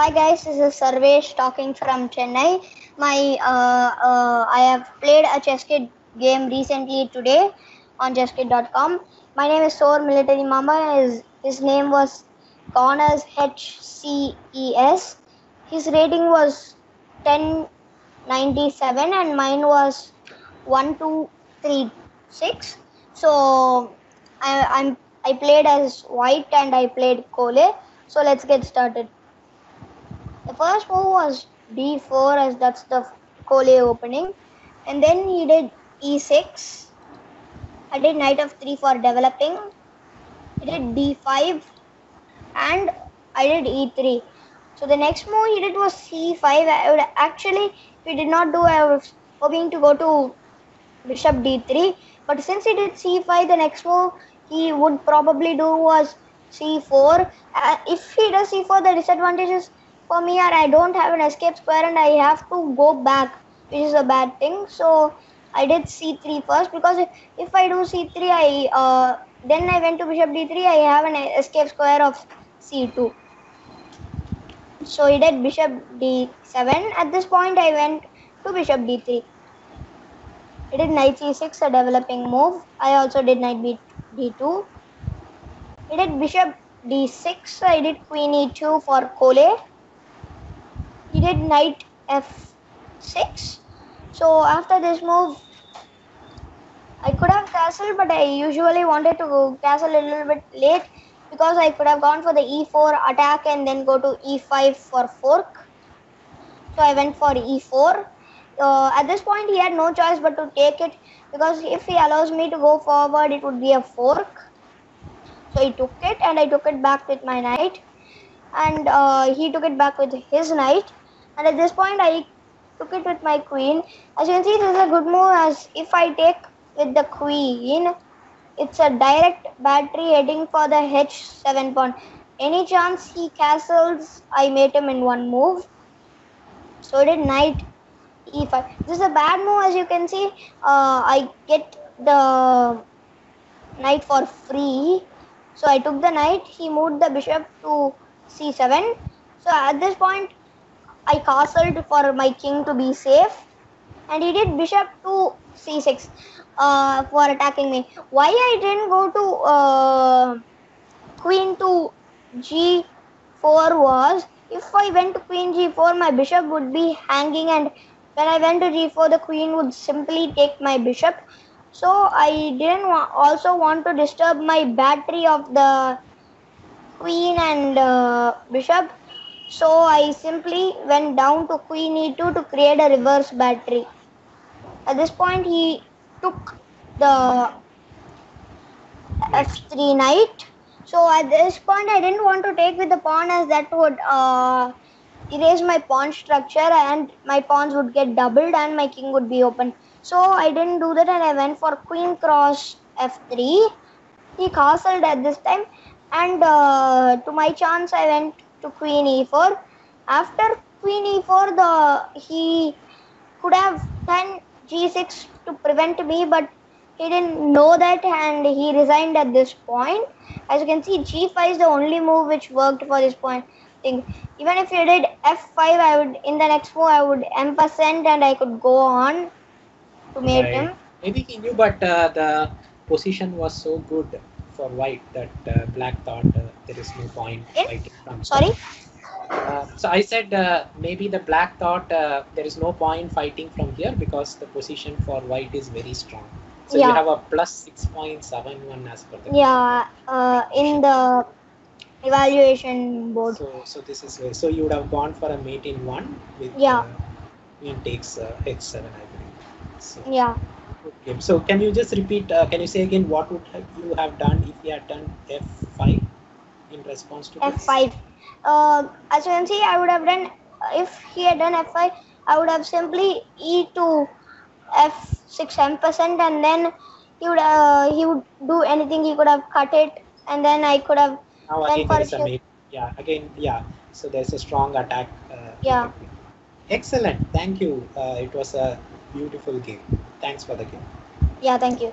Hi guys, this is Sarvesh talking from Chennai. I have played a chess game recently today on chesskit.com. My name is Sor Military Mama. His name was Connors HCES. His rating was 1097 and mine was 1236. So I played as white and I played Kole. So let's get started. The first move was d4 as that's the Kole opening, and then he did e6. I did knight f3 for developing. He did d5 and I did e3. So the next move he did was c5. I would actually, if he did not do, I was hoping to go to bishop d3, but since he did c5, the next move he would probably do was c4. If he does c4, the disadvantage is for me are I don't have an escape square and I have to go back, which is a bad thing. So I did c3 first, because if I do c3, then I went to bishop d3, I have an escape square of c2. So he did bishop d7. At this point I went to bishop d3. I did knight c6, a developing move. I also did knight d2. I did bishop d6. I did queen e2 for Kole. He did knight f6. So after this move, I could have castled, but I usually wanted to castle a little bit late because I could have gone for the e4 attack and then go to e5 for fork. So I went for e4. At this point, he had no choice but to take it, because if he allows me to go forward, it would be a fork. So he took it, and I took it back with my knight, and he took it back with his knight. And at this point, I took it with my queen. As you can see, this is a good move, as if I take with the queen, it's a direct battery heading for the h7 pawn. Any chance he castles, I mate him in one move. So I did knight e5. This is a bad move, as you can see. I get the knight for free. So I took the knight. He moved the bishop to c7. So at this point, I castled for my king to be safe, and he did bishop to c6 for attacking me. Why I didn't go to queen to g4 was, if I went to queen g4, my bishop would be hanging, and when I went to g4, the queen would simply take my bishop. So I didn't also want to disturb my battery of the queen and bishop. So I simply went down to queen e2 to create a reverse battery. At this point, he took the f3 knight. So at this point, I didn't want to take with the pawn, as that would erase my pawn structure and my pawns would get doubled and my king would be open. So I didn't do that, and I went for queen cross f3. He castled at this time, and to my chance, I went to queen e4. After queen e4, he could have done g6 to prevent me, but he didn't know that, and he resigned at this point. As you can see, g5 is the only move which worked for this point thing. Even if you did f5, I would, in the next move, I would m% and I could go on to mate him. Maybe he knew, but the position was so good for white that black thought there is no point fighting from. Sorry? So I said maybe the black thought there is no point fighting from here because the position for white is very strong. So you have a plus 6.71 as per the. Yeah, in the evaluation board. So this is where, so you would have gone for a mate in one with queen takes h7, I believe. So, yeah. Okay. So can you just repeat? Can you say again what would you have done if you had done f5 in response to this? f5. As you can see, I would have done, if he had done f5, I would have simply e to f6 m%, and then he would do anything. He could have cut it, and then I could have. Now again there is a mate. Yeah. Again, yeah. So there's a strong attack. Yeah. Excellent. Thank you. It was a beautiful game. Thanks for the game. Yeah. Thank you.